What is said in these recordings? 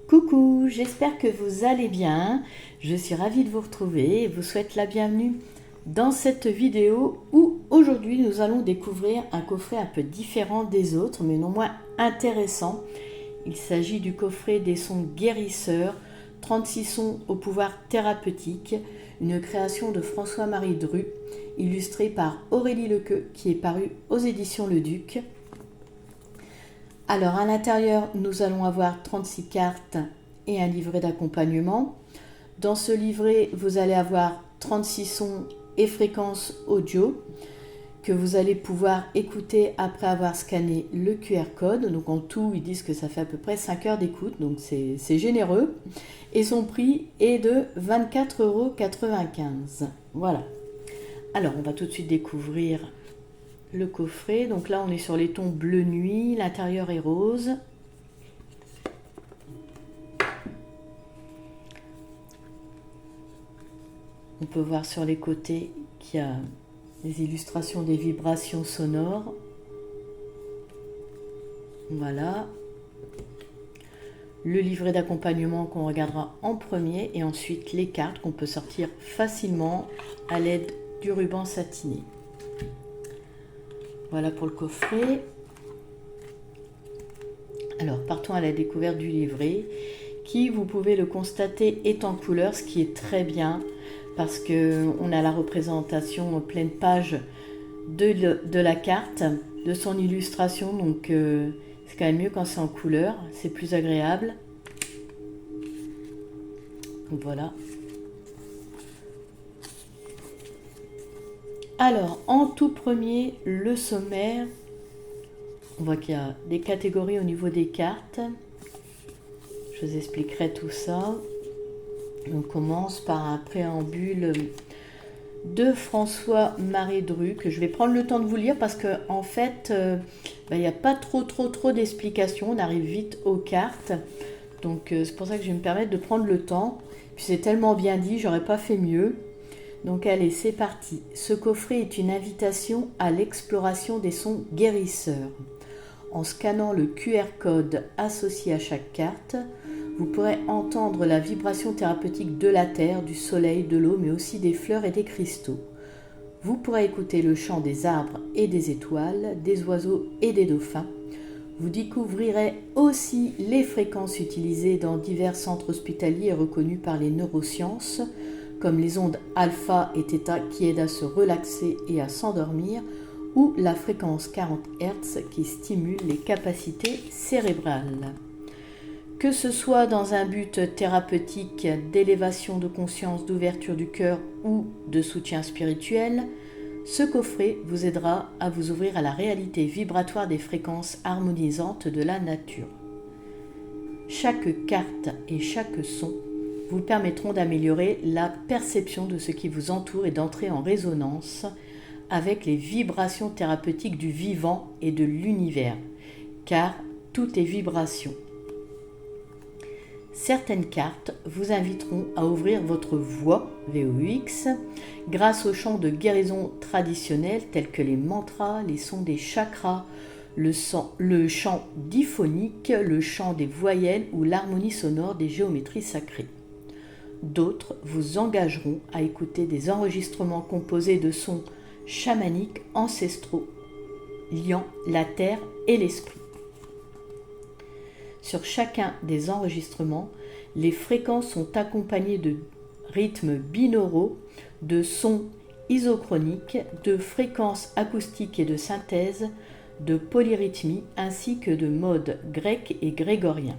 Coucou, j'espère que vous allez bien. Je suis ravie de vous retrouver et vous souhaite la bienvenue dans cette vidéo où aujourd'hui nous allons découvrir un coffret un peu différent des autres mais non moins intéressant. Il s'agit du coffret des sons guérisseurs, 36 sons au pouvoir thérapeutique, une création de François-Marie Dru, illustré par Aurélie Lequeux qui est paru aux éditions Le Duc. Alors à l'intérieur, nous allons avoir 36 cartes et un livret d'accompagnement. Dans ce livret, vous allez avoir 36 sons et fréquences audio que vous allez pouvoir écouter après avoir scanné le QR code. Donc en tout, ils disent que ça fait à peu près 5 heures d'écoute, donc c'est généreux. Et son prix est de 24,95 €. Voilà. Alors on va tout de suite découvrir le coffret. Donc là on est sur les tons bleu nuit, l'intérieur est rose. On peut voir sur les côtés qu'il y a des illustrations des vibrations sonores. Voilà. Le livret d'accompagnement qu'on regardera en premier et ensuite les cartes qu'on peut sortir facilement à l'aide du ruban satiné. Voilà pour le coffret. Alors partons à la découverte du livret qui, vous pouvez le constater, est en couleur, ce qui est très bien parce qu'on a la représentation en pleine page de la carte, de son illustration, donc c'est quand même mieux quand c'est en couleur, c'est plus agréable. Voilà. Alors, en tout premier, le sommaire. On voit qu'il y a des catégories au niveau des cartes. Je vous expliquerai tout ça. On commence par un préambule de François-Marie Dru, que je vais prendre le temps de vous lire parce qu'en fait, il n'y a pas trop d'explications. On arrive vite aux cartes. Donc, c'est pour ça que je vais me permettre de prendre le temps. Puis c'est tellement bien dit, j'aurais pas fait mieux. Donc allez, c'est parti. Ce coffret est une invitation à l'exploration des sons guérisseurs. En scannant le QR code associé à chaque carte, vous pourrez entendre la vibration thérapeutique de la terre, du soleil, de l'eau, mais aussi des fleurs et des cristaux. Vous pourrez écouter le chant des arbres et des étoiles, des oiseaux et des dauphins. Vous découvrirez aussi les fréquences utilisées dans divers centres hospitaliers reconnus par les neurosciences, comme les ondes alpha et θ qui aident à se relaxer et à s'endormir, ou la fréquence 40 Hz qui stimule les capacités cérébrales. Que ce soit dans un but thérapeutique, d'élévation de conscience, d'ouverture du cœur ou de soutien spirituel, ce coffret vous aidera à vous ouvrir à la réalité vibratoire des fréquences harmonisantes de la nature. Chaque carte et chaque son vous permettront d'améliorer la perception de ce qui vous entoure et d'entrer en résonance avec les vibrations thérapeutiques du vivant et de l'univers, car tout est vibration. Certaines cartes vous inviteront à ouvrir votre voix, VOX, grâce aux chants de guérison traditionnels tels que les mantras, les sons des chakras, le chant diphonique, le chant des voyelles ou l'harmonie sonore des géométries sacrées. D'autres vous engageront à écouter des enregistrements composés de sons chamaniques ancestraux, liant la terre et l'esprit. Sur chacun des enregistrements, les fréquences sont accompagnées de rythmes binauraux, de sons isochroniques, de fréquences acoustiques et de synthèse, de polyrythmie ainsi que de modes grec et grégorien.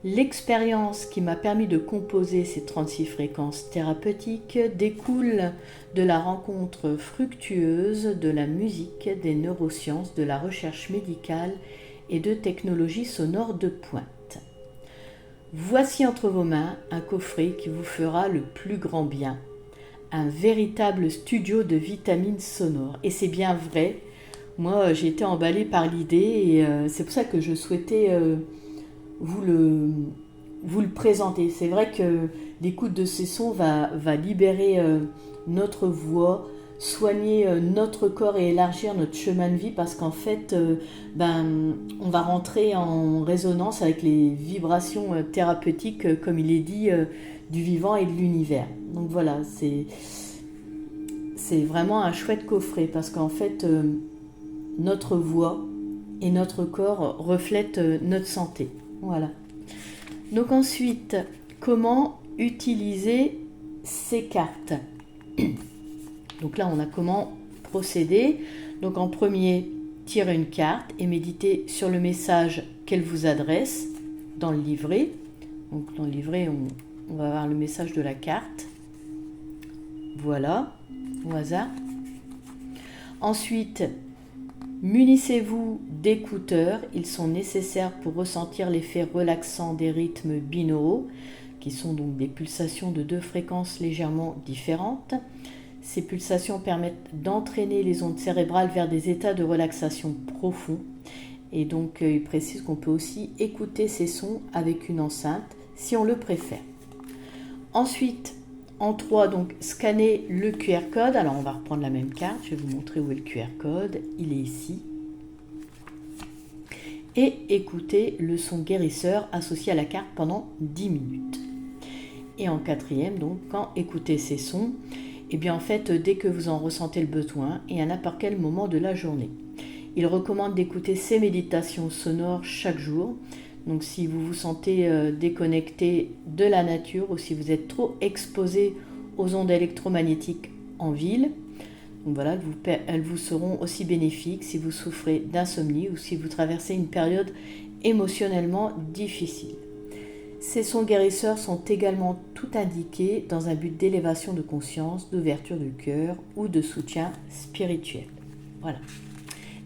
L'expérience qui m'a permis de composer ces 36 fréquences thérapeutiques découle de la rencontre fructueuse de la musique, des neurosciences, de la recherche médicale et de technologies sonores de pointe. Voici entre vos mains un coffret qui vous fera le plus grand bien, un véritable studio de vitamines sonores. Et c'est bien vrai, moi j'ai été emballée par l'idée et c'est pour ça que je souhaitais vous le présenter. C'est vrai que l'écoute de ces sons va libérer notre voix, soigner notre corps et élargir notre chemin de vie parce qu'en fait, on va rentrer en résonance avec les vibrations thérapeutiques, comme il est dit, du vivant et de l'univers. Donc voilà, c'est vraiment un chouette coffret parce qu'en fait, notre voix et notre corps reflètent notre santé. Voilà. Donc ensuite, comment utiliser ces cartes? Donc là, on a comment procéder. Donc en premier, tirer une carte et méditer sur le message qu'elle vous adresse dans le livret. Donc dans le livret, on va avoir le message de la carte. Voilà, au hasard. Ensuite, munissez-vous d'écouteurs. Ils sont nécessaires pour ressentir l'effet relaxant des rythmes binauraux, qui sont donc des pulsations de 2 fréquences légèrement différentes. Ces pulsations permettent d'entraîner les ondes cérébrales vers des états de relaxation profonds. Et donc, il précise qu'on peut aussi écouter ces sons avec une enceinte, si on le préfère. Ensuite, en 3, donc, scanner le QR code. Alors, on va reprendre la même carte. Je vais vous montrer où est le QR code. Il est ici. Et écouter le son guérisseur associé à la carte pendant 10 minutes. Et en 4e, donc, quand écouter ces sons, et bien en fait, dès que vous en ressentez le besoin et à n'importe quel moment de la journée. Il recommande d'écouter ces méditations sonores chaque jour. Donc si vous vous sentez déconnecté de la nature ou si vous êtes trop exposé aux ondes électromagnétiques en ville, donc voilà, elles vous seront aussi bénéfiques si vous souffrez d'insomnie ou si vous traversez une période émotionnellement difficile. Ces sons guérisseurs sont également tout indiqués dans un but d'élévation de conscience, d'ouverture du cœur ou de soutien spirituel. Voilà.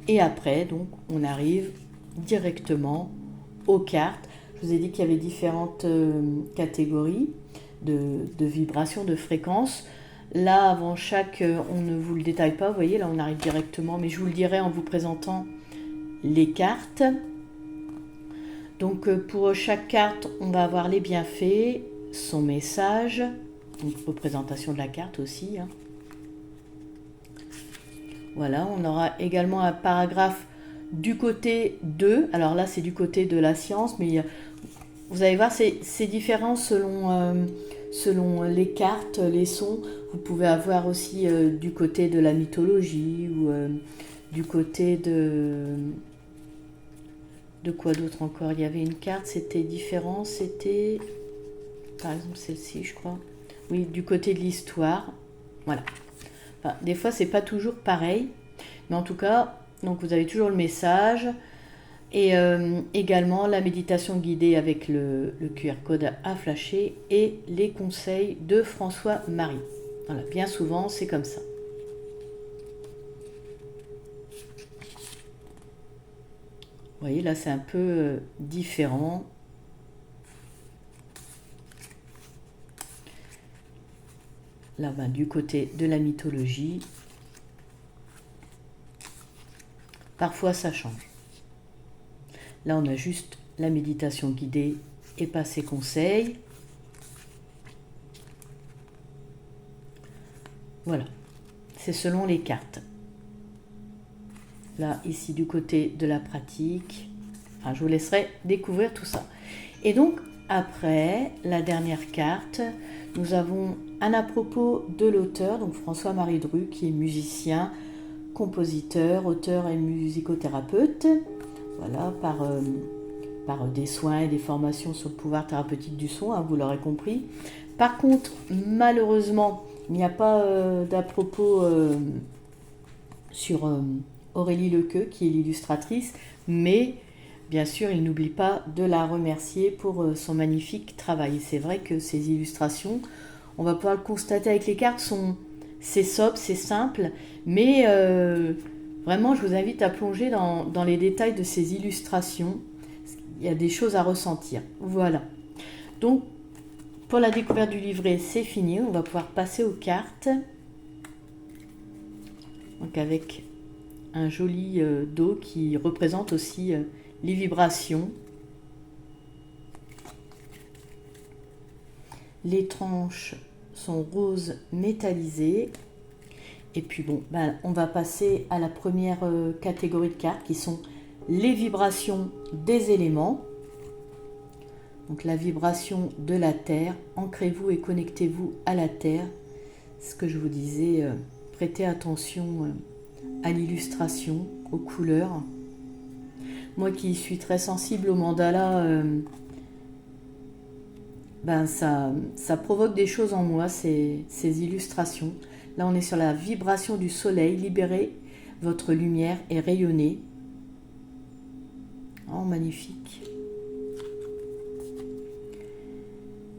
Et après, donc, on arrive directement aux cartes. Je vous ai dit qu'il y avait différentes catégories de vibrations, de fréquences. Là, avant chaque, on ne vous le détaille pas, vous voyez, là on arrive directement, mais je vous le dirai en vous présentant les cartes. Donc pour chaque carte, on va avoir les bienfaits, son message, une représentation de la carte aussi. Voilà, on aura également un paragraphe du côté 2. Alors là, c'est du côté de la science, mais vous allez voir, c'est différent selon les cartes, les sons. Vous pouvez avoir aussi du côté de la mythologie ou du côté de quoi d'autre encore? Il y avait une carte, c'était différent, c'était par exemple celle-ci, je crois. Oui, du côté de l'histoire. Voilà. Enfin, des fois, c'est pas toujours pareil, mais en tout cas, donc vous avez toujours le message et également la méditation guidée avec le QR code à flasher et les conseils de François-Marie. Voilà, bien souvent, c'est comme ça. Vous voyez, là, c'est un peu différent. Là, du côté de la mythologie, parfois ça change. Là, on a juste la méditation guidée et pas ses conseils. Voilà, c'est selon les cartes. Là, ici, du côté de la pratique. Enfin, je vous laisserai découvrir tout ça. Et donc, après, la dernière carte, nous avons un à propos de l'auteur, donc François-Marie Dru, qui est musicien, compositeur, auteur et musicothérapeute. Voilà, par des soins et des formations sur le pouvoir thérapeutique du son, vous l'aurez compris. Par contre, malheureusement, il n'y a pas d'à propos sur Aurélie Lequeux, qui est l'illustratrice, mais bien sûr, il n'oublie pas de la remercier pour son magnifique travail. C'est vrai que ces illustrations, on va pouvoir le constater avec les cartes, c'est sobre, c'est simple, mais vraiment, je vous invite à plonger dans les détails de ces illustrations. Il y a des choses à ressentir. Voilà. Donc, pour la découverte du livret, c'est fini. On va pouvoir passer aux cartes. Donc, avec un joli dos qui représente aussi les vibrations. Les tranches sont roses métallisées Et puis bon, on va passer à la première catégorie de cartes qui sont les vibrations des éléments. Donc la vibration de la terre, ancrez-vous et connectez-vous à la terre. Ce que je vous disais, prêtez attention à l'illustration, aux couleurs. Moi qui suis très sensible au mandala, ça provoque des choses en moi, ces illustrations. Là, on est sur la vibration du soleil. Libérez votre lumière et rayonnez. Oh, magnifique.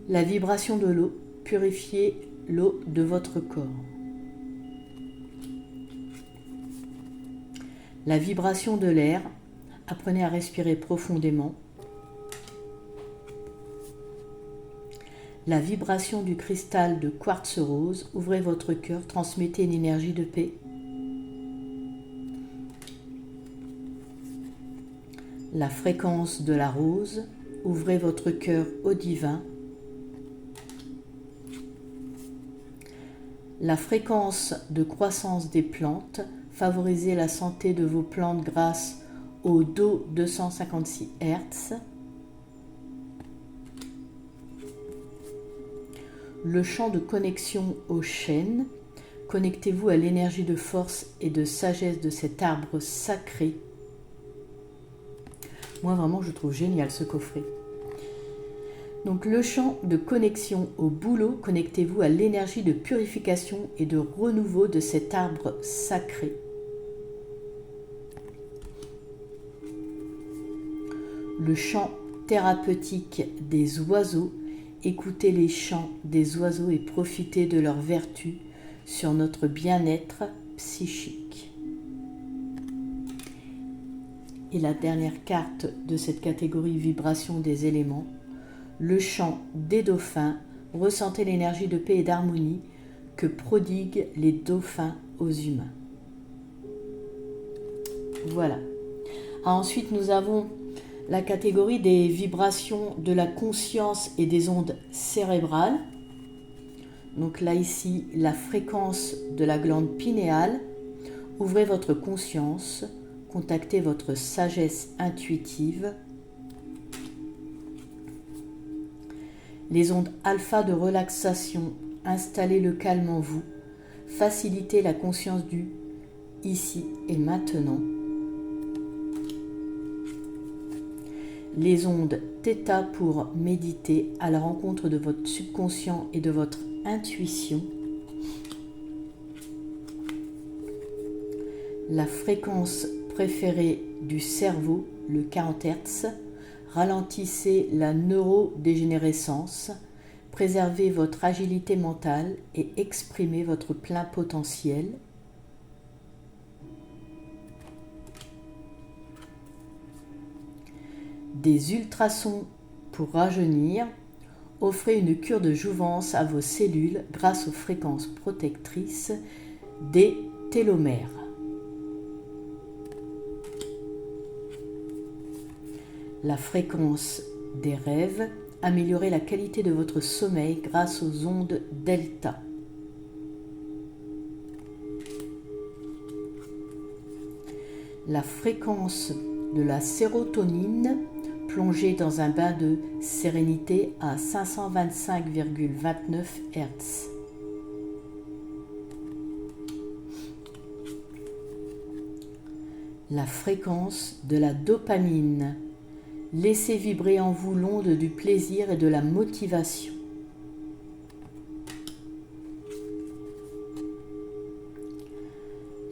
La vibration de l'eau. Purifiez l'eau de votre corps. La vibration de l'air. Apprenez à respirer profondément. La vibration du cristal de quartz rose. Ouvrez votre cœur, transmettez une énergie de paix. La fréquence de la rose. Ouvrez votre cœur au divin. La fréquence de croissance des plantes. Favorisez la santé de vos plantes grâce au Do 256 Hz. Le champ de connexion aux chênes. Connectez-vous à l'énergie de force et de sagesse de cet arbre sacré. Moi, vraiment, je trouve génial ce coffret. Donc, le champ de connexion au bouleau. Connectez-vous à l'énergie de purification et de renouveau de cet arbre sacré. Le chant thérapeutique des oiseaux. Écoutez les chants des oiseaux et profitez de leurs vertus sur notre bien-être psychique. Et la dernière carte de cette catégorie vibration des éléments, le chant des dauphins. Ressentez l'énergie de paix et d'harmonie que prodiguent les dauphins aux humains. Voilà. Ensuite, nous avons la catégorie des vibrations de la conscience et des ondes cérébrales. Donc là, ici, la fréquence de la glande pinéale. Ouvrez votre conscience, contactez votre sagesse intuitive. Les ondes alpha de relaxation, installez le calme en vous. Facilitez la conscience du ici et maintenant. Les ondes θ pour méditer à la rencontre de votre subconscient et de votre intuition. La fréquence préférée du cerveau, le 40 Hz. Ralentissez la neurodégénérescence. Préservez votre agilité mentale et exprimez votre plein potentiel. Des ultrasons pour rajeunir. Offrez une cure de jouvence à vos cellules grâce aux fréquences protectrices des télomères. La fréquence des rêves. Améliorez la qualité de votre sommeil grâce aux ondes delta. La fréquence de la sérotonine. Plongez dans un bain de sérénité à 525,29 Hz. La fréquence de la dopamine. Laissez vibrer en vous l'onde du plaisir et de la motivation.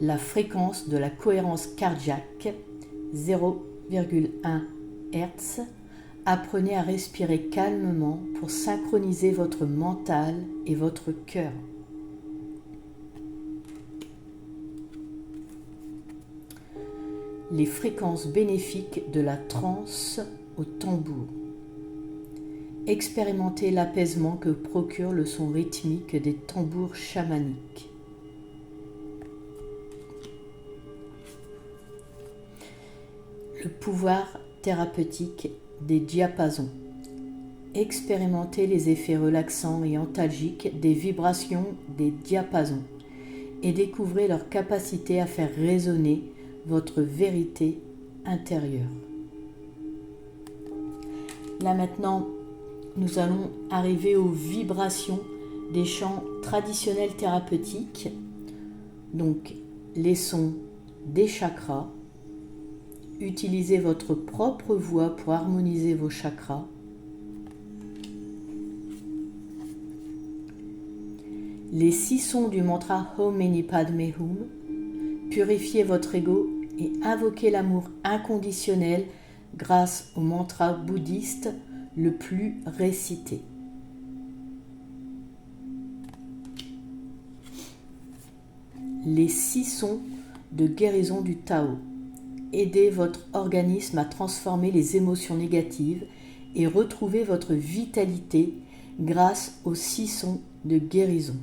La fréquence de la cohérence cardiaque, 0,1 Hz. Apprenez à respirer calmement pour synchroniser votre mental et votre cœur. Les fréquences bénéfiques de la transe au tambour. Expérimentez l'apaisement que procure le son rythmique des tambours chamaniques. Le pouvoir thérapeutique des diapasons. Expérimentez les effets relaxants et antalgiques des vibrations des diapasons. et découvrez leur capacité à faire résonner votre vérité intérieure. Là maintenant, nous allons arriver aux vibrations des chants traditionnels thérapeutiques, donc les sons des chakras. Utilisez votre propre voix pour harmoniser vos chakras. Les 6 sons du mantra Om Mani Padme Hum. Purifiez votre ego et invoquez l'amour inconditionnel grâce au mantra bouddhiste le plus récité. Les 6 sons de guérison du Tao. Aidez votre organisme à transformer les émotions négatives et retrouver votre vitalité grâce aux 6 sons de guérison.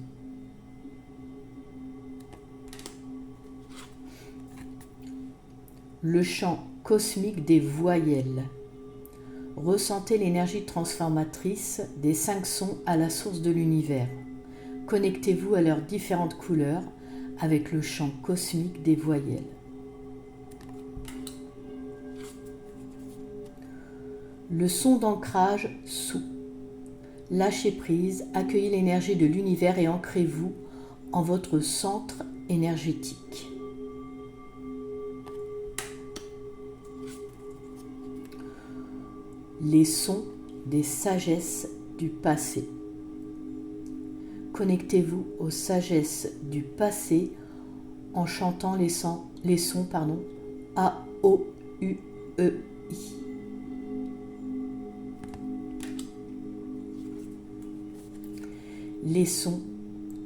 Le chant cosmique des voyelles. Ressentez l'énergie transformatrice des 5 sons à la source de l'univers. Connectez-vous à leurs différentes couleurs avec le chant cosmique des voyelles. Le son d'ancrage sous. Lâchez prise, accueillez l'énergie de l'univers et ancrez-vous en votre centre énergétique. Les sons des sagesses du passé. Connectez-vous aux sagesses du passé en chantant les sons A, O, U, E, I. Les sons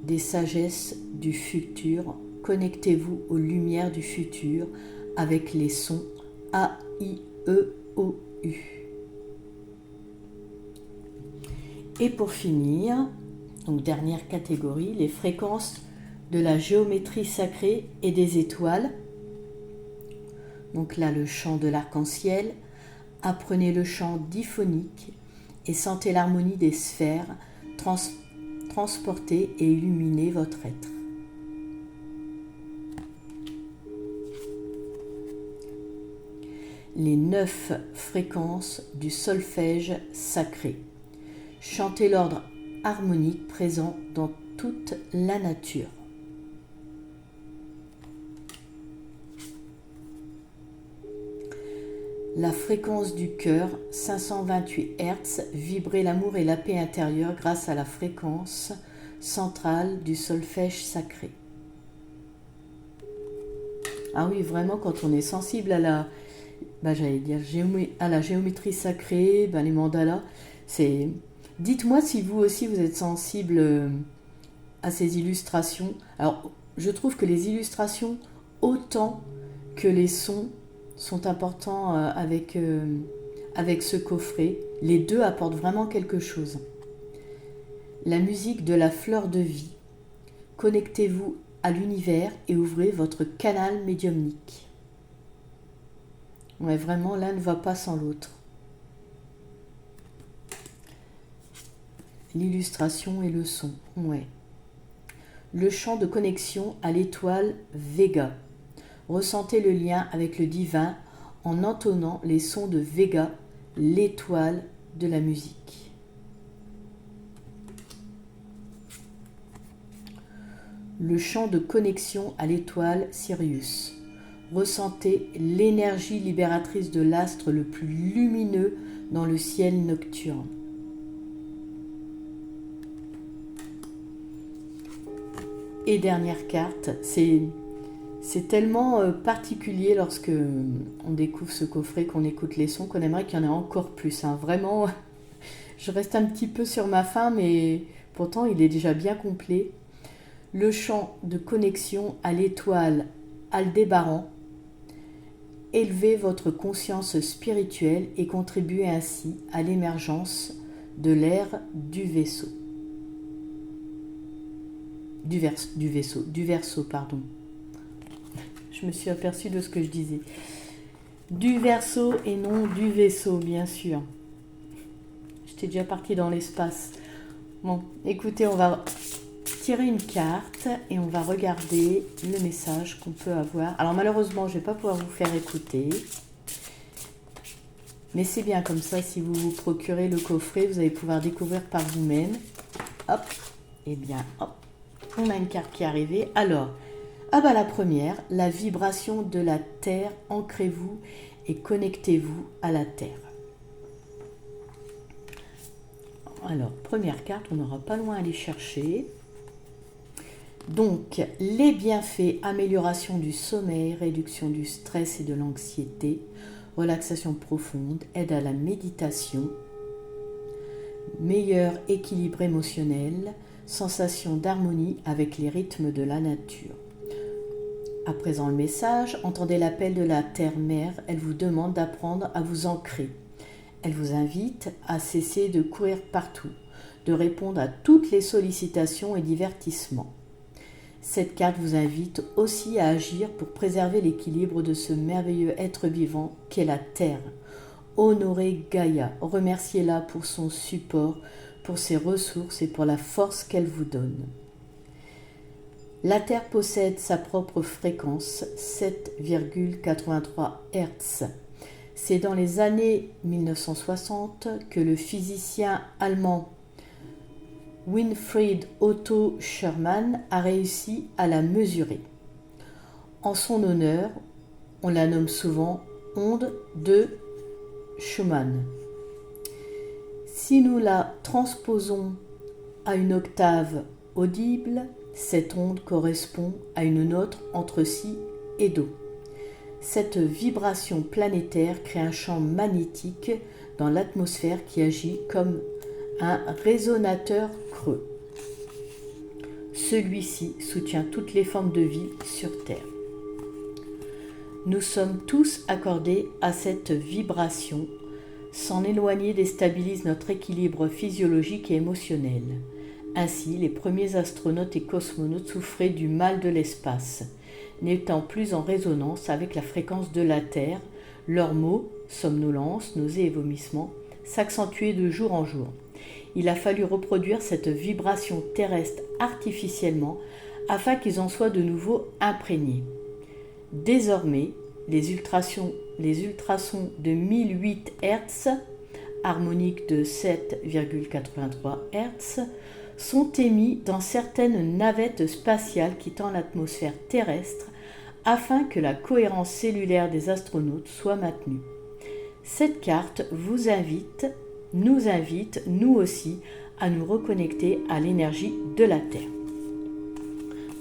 des sagesses du futur. Connectez-vous aux lumières du futur avec les sons A, I, E, O, U. Et pour finir, donc dernière catégorie, les fréquences de la géométrie sacrée et des étoiles. Donc là, le chant de l'arc-en-ciel. Apprenez le chant diphonique et sentez l'harmonie des sphères transporter et illuminer votre être. Les 9 fréquences du solfège sacré. Chantez l'ordre harmonique présent dans toute la nature. La fréquence du cœur, 528 Hz, vibrez l'amour et la paix intérieure grâce à la fréquence centrale du solfège sacré. Ah oui, vraiment, quand on est sensible à la, à la géométrie sacrée, les mandalas, c'est... Dites-moi si vous aussi vous êtes sensible à ces illustrations. Alors, je trouve que les illustrations, autant que les sons, sont importants avec ce coffret. Les deux apportent vraiment quelque chose. La musique de la fleur de vie. Connectez-vous à l'univers et ouvrez votre canal médiumnique. Ouais, vraiment, l'un ne va pas sans l'autre. L'illustration et le son, ouais. Le chant de connexion à l'étoile Vega. Ressentez le lien avec le divin en entonnant les sons de Vega, l'étoile de la musique. Le chant de connexion à l'étoile Sirius. Ressentez l'énergie libératrice de l'astre le plus lumineux dans le ciel nocturne. Et dernière carte, c'est tellement particulier lorsque on découvre ce coffret, qu'on écoute les sons, qu'on aimerait qu'il y en ait encore plus. Vraiment, je reste un petit peu sur ma faim, mais pourtant il est déjà bien complet. Le chant de connexion à l'étoile Aldébaran. Élevez votre conscience spirituelle et contribuez ainsi à l'émergence de l'ère du vaisseau. Du Verseau, pardon. Je me suis aperçue de ce que je disais. Du Verseau et non du vaisseau, bien sûr. J'étais déjà partie dans l'espace. Bon, écoutez, on va tirer une carte et on va regarder le message qu'on peut avoir. Alors malheureusement, je ne vais pas pouvoir vous faire écouter. Mais c'est bien comme ça, si vous vous procurez le coffret, vous allez pouvoir découvrir par vous-même. Hop, et bien hop, on a une carte qui est arrivée. Alors, la première, la vibration de la Terre, ancrez-vous et connectez-vous à la Terre. Alors, première carte, on n'aura pas loin à aller chercher. Donc, les bienfaits, amélioration du sommeil, réduction du stress et de l'anxiété, relaxation profonde, aide à la méditation, meilleur équilibre émotionnel, sensation d'harmonie avec les rythmes de la nature. À présent le message, entendez l'appel de la Terre-Mère, elle vous demande d'apprendre à vous ancrer. Elle vous invite à cesser de courir partout, de répondre à toutes les sollicitations et divertissements. Cette carte vous invite aussi à agir pour préserver l'équilibre de ce merveilleux être vivant qu'est la Terre. Honorez Gaïa, remerciez-la pour son support, pour ses ressources et pour la force qu'elle vous donne. La Terre possède sa propre fréquence, 7,83 Hz. C'est dans les années 1960 que le physicien allemand Winfried Otto Schumann a réussi à la mesurer. En son honneur, on la nomme souvent onde de Schumann. Si nous la transposons à une octave audible, cette onde correspond à une note entre si et do. Cette vibration planétaire crée un champ magnétique dans l'atmosphère qui agit comme un résonateur creux. Celui-ci soutient toutes les formes de vie sur Terre. Nous sommes tous accordés à cette vibration. S'en éloigner déstabilise notre équilibre physiologique et émotionnel. Ainsi, les premiers astronautes et cosmonautes souffraient du mal de l'espace. N'étant plus en résonance avec la fréquence de la Terre, leurs maux, somnolence, nausées et vomissements, s'accentuaient de jour en jour. Il a fallu reproduire cette vibration terrestre artificiellement afin qu'ils en soient de nouveau imprégnés. Désormais, les ultrasons de 1008 Hz, harmoniques de 7,83 Hz, sont émis dans certaines navettes spatiales quittant l'atmosphère terrestre afin que la cohérence cellulaire des astronautes soit maintenue. Cette carte vous invite, nous aussi, à nous reconnecter à l'énergie de la Terre.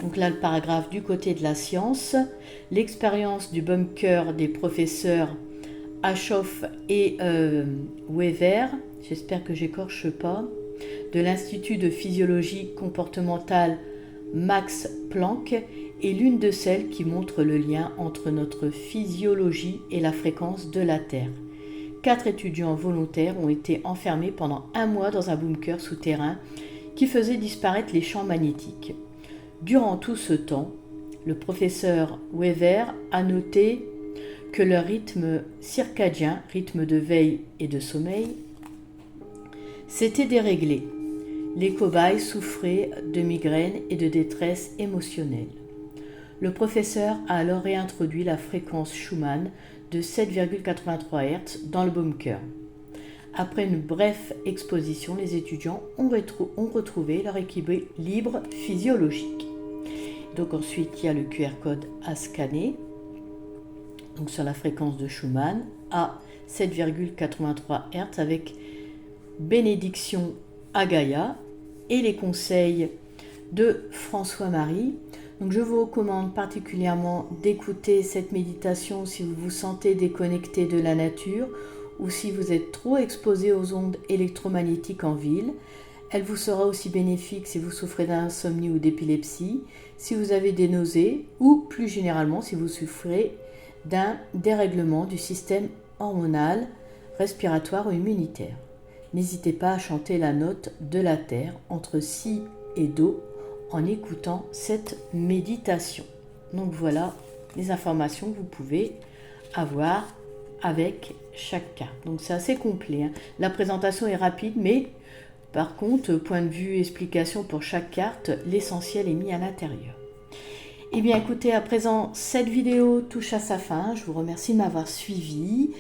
Donc là, le paragraphe du côté de la science, l'expérience du bunker des professeurs Aschoff et Wever, j'espère que j'écorche pas, de l'Institut de physiologie comportementale Max Planck est l'une de celles qui montrent le lien entre notre physiologie et la fréquence de la Terre. 4 étudiants volontaires ont été enfermés pendant 1 mois dans un bunker souterrain qui faisait disparaître les champs magnétiques. Durant tout ce temps, le professeur Wever a noté que leur rythme circadien, rythme de veille et de sommeil, s'était déréglé. Les cobayes souffraient de migraines et de détresse émotionnelle. Le professeur a alors réintroduit la fréquence Schumann de 7,83 Hz dans le bunker. Après une brève exposition, les étudiants ont retrouvé leur équilibre physiologique. Donc ensuite, il y a le QR code à scanner. Donc sur la fréquence de Schumann à 7,83 Hz avec bénédiction à Gaïa et les conseils de François-Marie. Donc je vous recommande particulièrement d'écouter cette méditation si vous vous sentez déconnecté de la nature ou si vous êtes trop exposé aux ondes électromagnétiques en ville. Elle vous sera aussi bénéfique si vous souffrez d'insomnie ou d'épilepsie, si vous avez des nausées ou plus généralement si vous souffrez d'un dérèglement du système hormonal, respiratoire ou immunitaire. N'hésitez pas à chanter la note de la Terre entre si et do en écoutant cette méditation. Donc voilà les informations que vous pouvez avoir avec chaque carte. Donc c'est assez complet, hein. La présentation est rapide, mais Par contre, point de vue, explication pour chaque carte, l'essentiel est mis à l'intérieur. Eh bien écoutez, à présent, cette vidéo touche à sa fin. Je vous remercie de m'avoir suivi.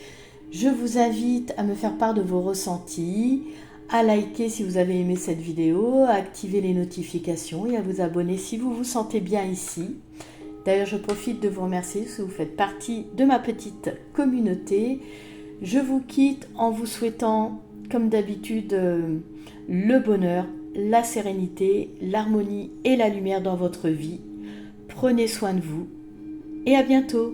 Je vous invite à me faire part de vos ressentis, à liker si vous avez aimé cette vidéo, à activer les notifications et à vous abonner si vous vous sentez bien ici. D'ailleurs, je profite de vous remercier parce que vous faites partie de ma petite communauté. Je vous quitte en vous souhaitant, comme d'habitude, le bonheur, la sérénité, l'harmonie et la lumière dans votre vie. Prenez soin de vous et à bientôt.